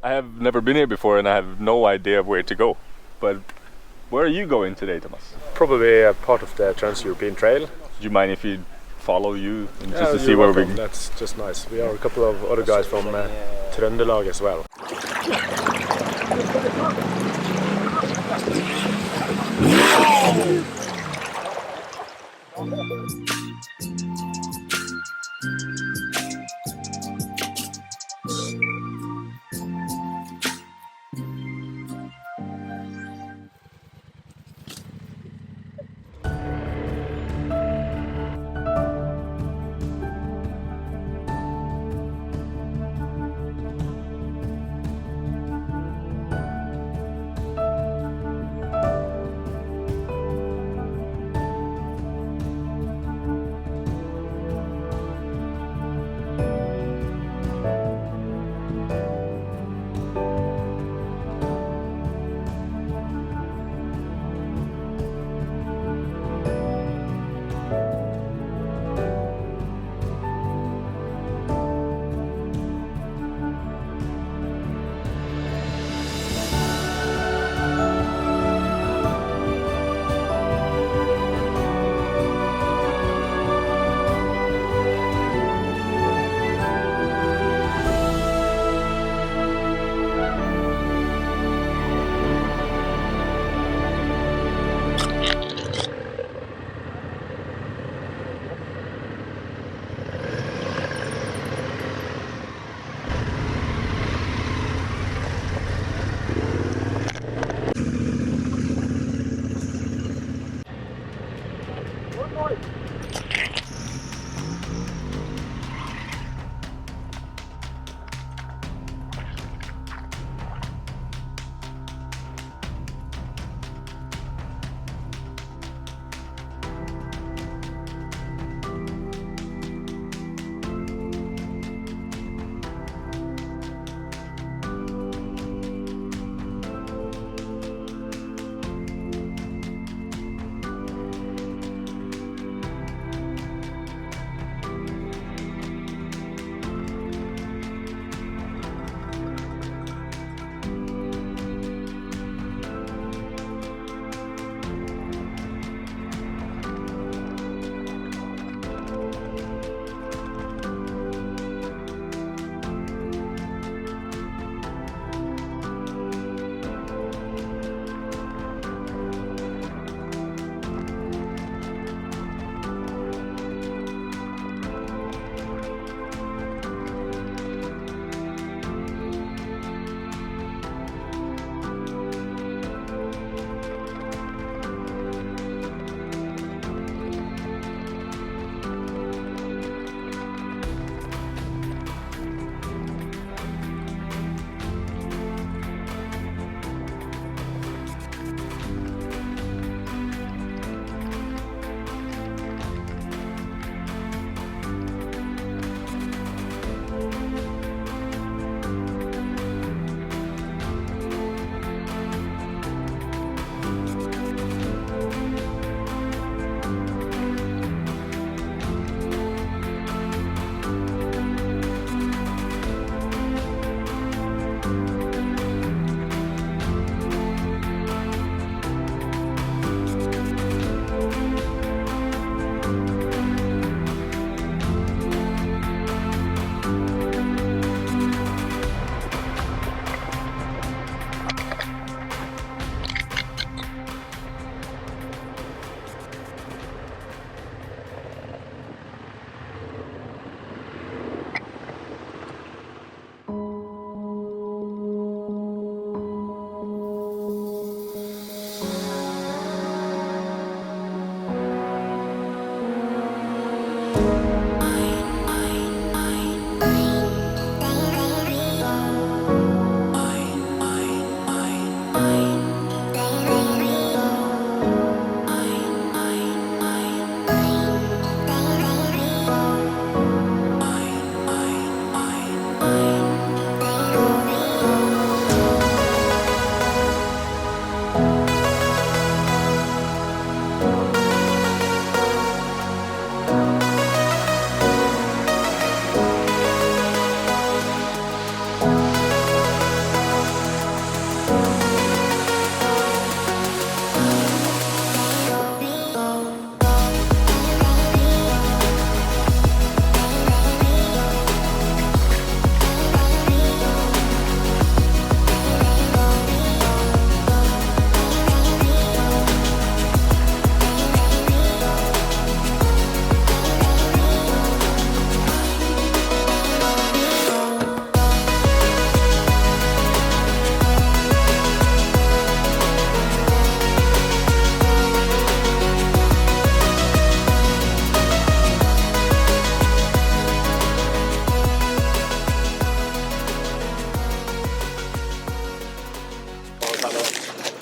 I have never been here before and I have no idea where to go. But where are you going today, Thomas? Probably a part of the Trans-European Trail. Do you mind if we follow you and Yeah, just to see where we? That's just nice. We are a couple of other guys from Trøndelag as well.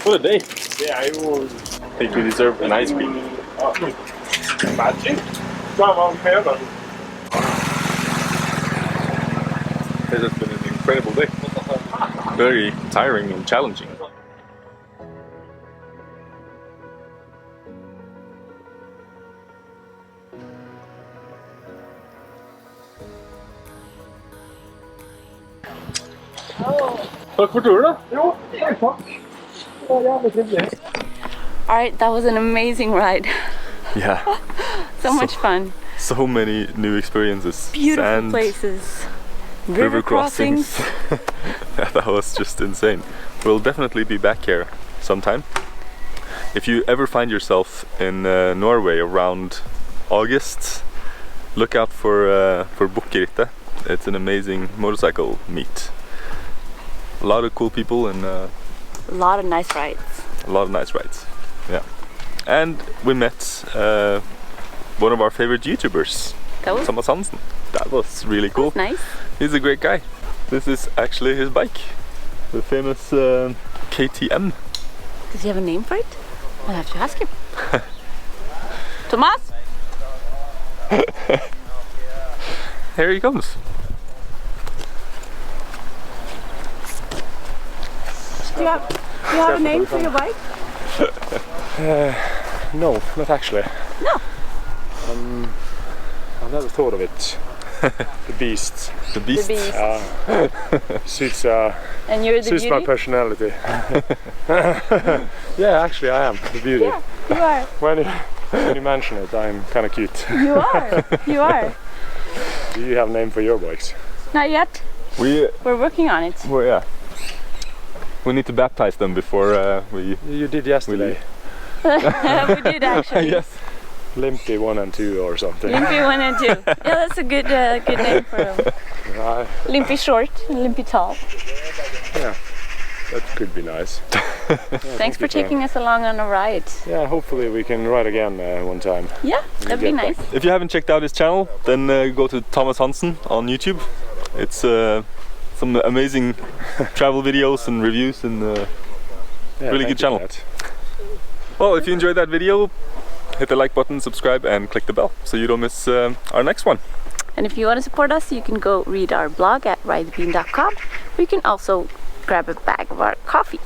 What a day. Det jo... I think we deserve an ice cream. Magic. Varm. This has been an incredible day. Very tiring and challenging. Takk for turen da. Jo, takk. Det var jævlig trivelig. Alright, that was an amazing ride. Yeah. So much fun. So many new experiences. Beautiful Sand, places. river crossings. Yeah, that was just insane. We'll definitely be back here sometime. If you ever find yourself in Norway around August, look out for Bukkerittet. It's an amazing motorcycle meet. A lot of cool people and A lot of nice rides. a lot of nice rides. Yeah. And we met one of our favorite YouTubers, That was Thomas Hansen. That was really cool. nice. He's a great guy. This is actually his bike. The famous KTM. Does he have a name for it? I'll have to ask him. Thomas? Here he comes. Do you have a name for your bike? No, not actually. No. I've never thought of it. The Beast. The Beast. The Beast. Suits And you're the suits my beauty? personality. Yeah, actually I am the beauty. Yeah, you are. When you mention it, I'm kind of cute. You are. You are. Do you have a name for your bikes? Not yet. We're working on it. well, yeah. We need to baptize them before we. You did yesterday. We did actually. Yes. Limpy 1 and 2 or something. Limpy 1 and 2. Yeah, that's a good name for them. Yeah, Limpy short and Limpy tall. that could be nice. Thanks for taking us along on a ride. Yeah, hopefully we can ride again one time. Yeah, that'd be get nice. If you haven't checked out his channel, then go to Thomas Hansen on YouTube. It's some amazing travel videos and reviews and Yeah, really thank good you channel. for that. Well, if you enjoyed that video, hit the like button, subscribe and click the bell so you don't miss our next one. And if you want to support us, you can go read our blog at ridebean.com. Or you can also grab a bag of our coffee.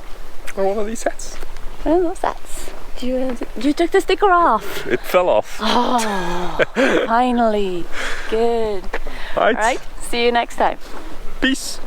Or one of these hats. One of those hats. You took the sticker off. It fell off. Oh, finally. Good. Right. All right, see you next time. Peace.